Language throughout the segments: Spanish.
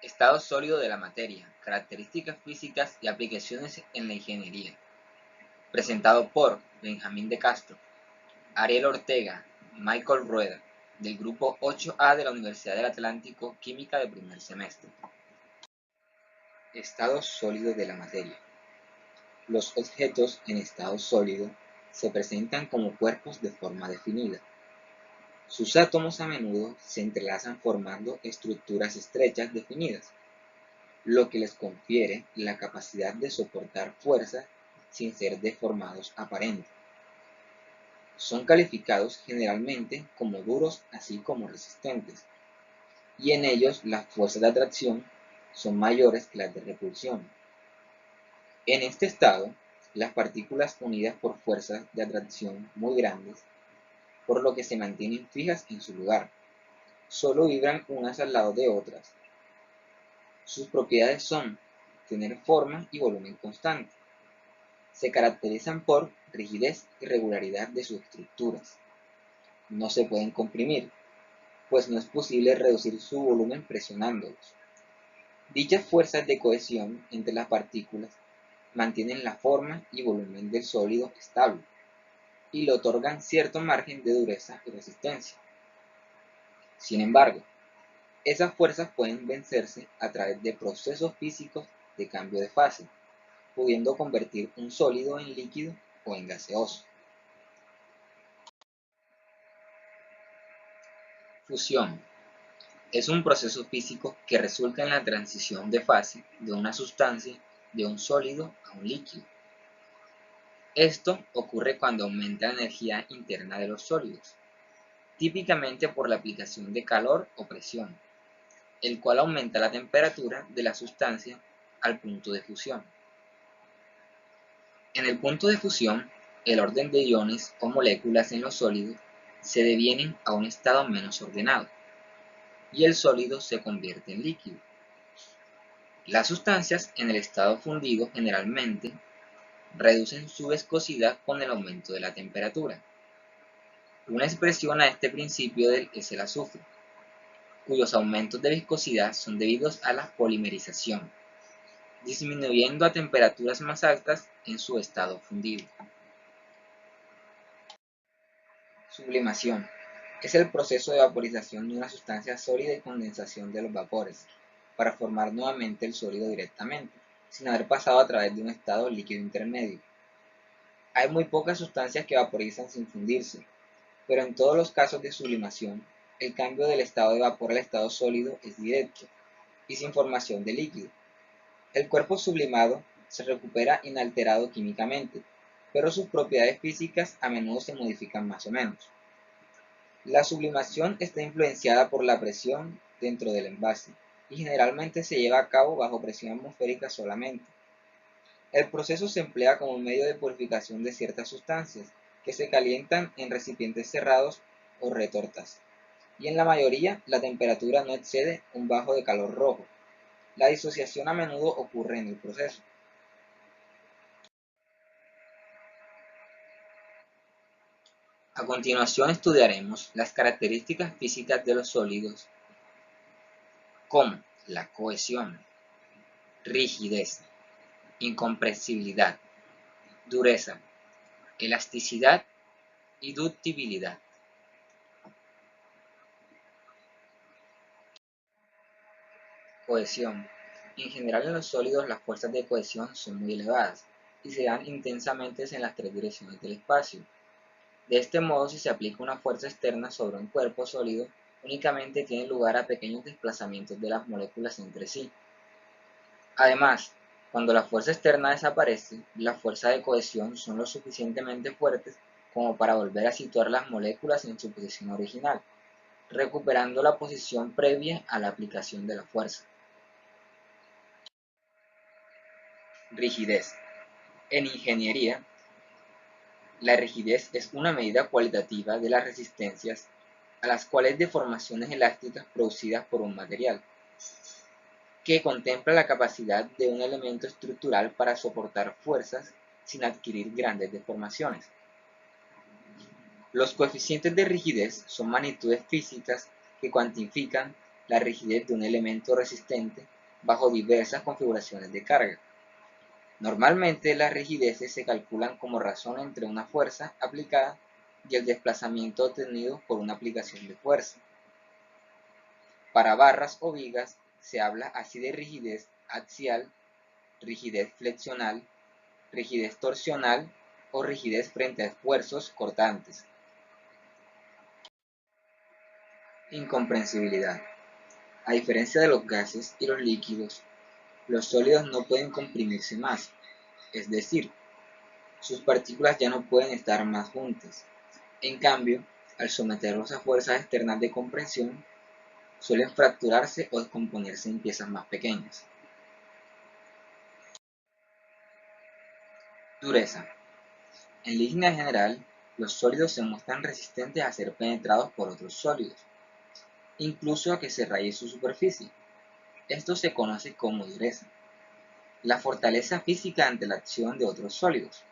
Estado sólido de la materia, características físicas y aplicaciones en la ingeniería. Presentado por Benjamín de Castro, Ariel Ortega, Michael Rueda, del grupo 8A de la Universidad del Atlántico, Química de primer semestre. Estado sólido de la materia. Los objetos en estado sólido se presentan como cuerpos de forma definida. Sus átomos a menudo se entrelazan formando estructuras estrechas definidas, lo que les confiere la capacidad de soportar fuerzas sin ser deformados aparentes. Son calificados generalmente como duros así como resistentes, y en ellos las fuerzas de atracción son mayores que las de repulsión. En este estado, las partículas unidas por fuerzas de atracción muy grandes, por lo que se mantienen fijas en su lugar, solo vibran unas al lado de otras. Sus propiedades son tener forma y volumen constante. Se caracterizan por rigidez y regularidad de sus estructuras. No se pueden comprimir, pues no es posible reducir su volumen presionándolos. Dichas fuerzas de cohesión entre las partículas mantienen la forma y volumen del sólido estable y le otorgan cierto margen de dureza y resistencia. Sin embargo, esas fuerzas pueden vencerse a través de procesos físicos de cambio de fase, pudiendo convertir un sólido en líquido o en gaseoso. Fusión es un proceso físico que resulta en la transición de fase de una sustancia de un sólido a un líquido. Esto ocurre cuando aumenta la energía interna de los sólidos, típicamente por la aplicación de calor o presión, el cual aumenta la temperatura de la sustancia al punto de fusión. En el punto de fusión, el orden de iones o moléculas en los sólidos se devienen a un estado menos ordenado, y el sólido se convierte en líquido. Las sustancias en el estado fundido generalmente reducen su viscosidad con el aumento de la temperatura. Una expresión a este principio es el azufre, cuyos aumentos de viscosidad son debidos a la polimerización, disminuyendo a temperaturas más altas en su estado fundido. Sublimación es el proceso de vaporización de una sustancia sólida y condensación de los vapores, para formar nuevamente el sólido directamente, sin haber pasado a través de un estado líquido intermedio. Hay muy pocas sustancias que vaporizan sin fundirse, pero en todos los casos de sublimación, el cambio del estado de vapor al estado sólido es directo y sin formación de líquido. El cuerpo sublimado se recupera inalterado químicamente, pero sus propiedades físicas a menudo se modifican más o menos. La sublimación está influenciada por la presión dentro del envase y generalmente se lleva a cabo bajo presión atmosférica solamente. El proceso se emplea como medio de purificación de ciertas sustancias que se calientan en recipientes cerrados o retortas, y en la mayoría la temperatura no excede un bajo de calor rojo. La disociación a menudo ocurre en el proceso. A continuación estudiaremos las características físicas de los sólidos como la cohesión, rigidez, incompresibilidad, dureza, elasticidad y ductibilidad. Cohesión. En general en los sólidos las fuerzas de cohesión son muy elevadas y se dan intensamente en las tres direcciones del espacio. De este modo, si se aplica una fuerza externa sobre un cuerpo sólido, únicamente tiene lugar a pequeños desplazamientos de las moléculas entre sí. Además, cuando la fuerza externa desaparece, las fuerzas de cohesión son lo suficientemente fuertes como para volver a situar las moléculas en su posición original, recuperando la posición previa a la aplicación de la fuerza. Rigidez. En ingeniería, la rigidez es una medida cualitativa de las resistencias a las cuales deformaciones elásticas producidas por un material, que contempla la capacidad de un elemento estructural para soportar fuerzas sin adquirir grandes deformaciones. Los coeficientes de rigidez son magnitudes físicas que cuantifican la rigidez de un elemento resistente bajo diversas configuraciones de carga. Normalmente las rigideces se calculan como razón entre una fuerza aplicada y el desplazamiento obtenido por una aplicación de fuerza. Para barras o vigas se habla así de rigidez axial, rigidez flexional, rigidez torsional o rigidez frente a esfuerzos cortantes. Incomprensibilidad. A diferencia de los gases y los líquidos, los sólidos no pueden comprimirse más, es decir, sus partículas ya no pueden estar más juntas. En cambio, al someterlos a fuerzas externas de compresión, suelen fracturarse o descomponerse en piezas más pequeñas. Dureza. En línea general, los sólidos se muestran resistentes a ser penetrados por otros sólidos, incluso a que se raye su superficie. Esto se conoce como dureza. La fortaleza física ante la acción de otros sólidos.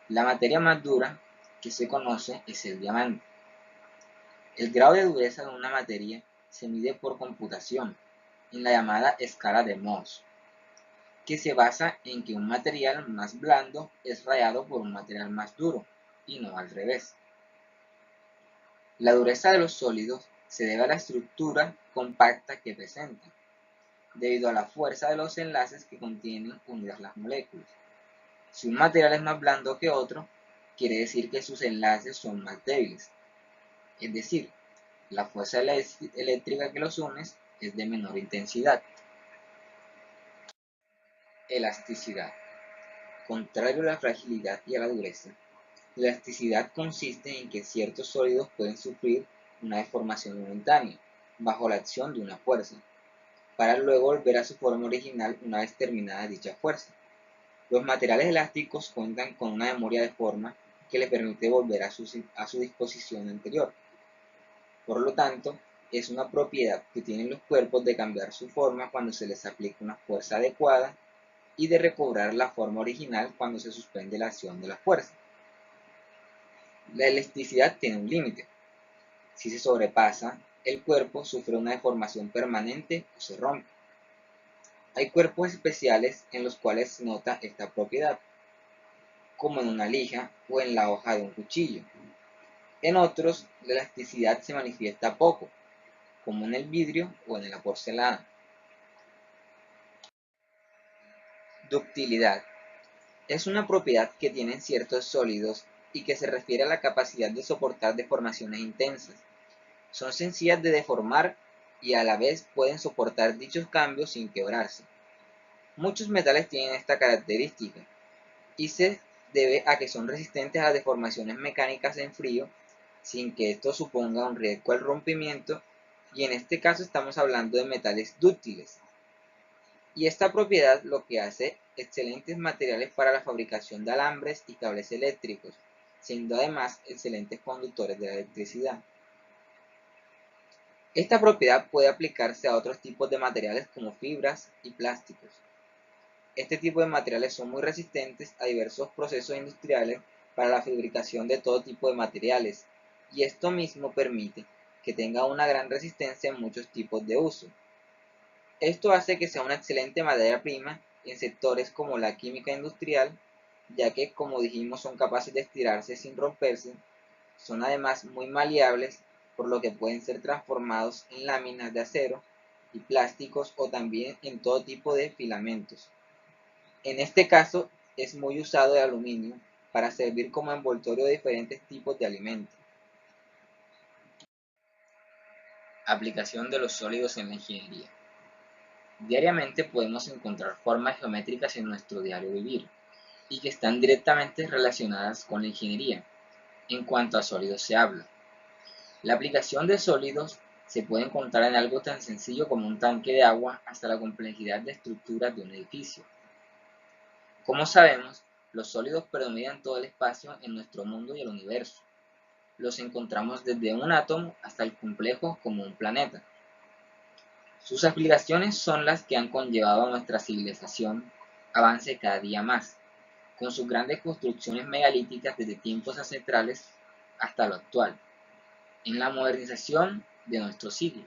La materia más dura que se conoce es el diamante. El grado de dureza de una materia se mide por computación, en la llamada escala de Mohs, que se basa en que un material más blando es rayado por un material más duro, y no al revés. La dureza de los sólidos se debe a la estructura compacta que presentan, debido a la fuerza de los enlaces que contienen unidas las moléculas. Si un material es más blando que otro, quiere decir que sus enlaces son más débiles, es decir, la fuerza eléctrica que los une es de menor intensidad. Elasticidad. Contrario a la fragilidad y a la dureza, la elasticidad consiste en que ciertos sólidos pueden sufrir una deformación momentánea bajo la acción de una fuerza, para luego volver a su forma original una vez terminada dicha fuerza. Los materiales elásticos cuentan con una memoria de forma que les permite volver a su disposición anterior. Por lo tanto, es una propiedad que tienen los cuerpos de cambiar su forma cuando se les aplica una fuerza adecuada y de recobrar la forma original cuando se suspende la acción de la fuerza. La elasticidad tiene un límite. Si se sobrepasa, el cuerpo sufre una deformación permanente o se rompe. Hay cuerpos especiales en los cuales se nota esta propiedad, como en una lija o en la hoja de un cuchillo. En otros, la elasticidad se manifiesta poco, como en el vidrio o en la porcelana. Ductilidad. Es una propiedad que tienen ciertos sólidos y que se refiere a la capacidad de soportar deformaciones intensas. Son sencillas de deformar y a la vez pueden soportar dichos cambios sin quebrarse. Muchos metales tienen esta característica y se debe a que son resistentes a las deformaciones mecánicas en frío sin que esto suponga un riesgo al rompimiento, y en este caso estamos hablando de metales dúctiles. Y esta propiedad lo que hace excelentes materiales para la fabricación de alambres y cables eléctricos, siendo además excelentes conductores de la electricidad. Esta propiedad puede aplicarse a otros tipos de materiales como fibras y plásticos. Este tipo de materiales son muy resistentes a diversos procesos industriales para la fabricación de todo tipo de materiales, y esto mismo permite que tenga una gran resistencia en muchos tipos de uso. Esto hace que sea una excelente materia prima en sectores como la química industrial, ya que, como dijimos, son capaces de estirarse sin romperse, son además muy maleables, por lo que pueden ser transformados en láminas de acero y plásticos o también en todo tipo de filamentos. En este caso es muy usado el aluminio para servir como envoltorio de diferentes tipos de alimentos. Aplicación de los sólidos en la ingeniería. Diariamente podemos encontrar formas geométricas en nuestro diario vivir y que están directamente relacionadas con la ingeniería. En cuanto a sólidos se habla, la aplicación de sólidos se puede encontrar en algo tan sencillo como un tanque de agua hasta la complejidad de estructuras de un edificio. Como sabemos, los sólidos predominan todo el espacio en nuestro mundo y el universo. Los encontramos desde un átomo hasta el complejo como un planeta. Sus aplicaciones son las que han conllevado a nuestra civilización avance cada día más, con sus grandes construcciones megalíticas desde tiempos ancestrales hasta lo actual, en la modernización de nuestro siglo.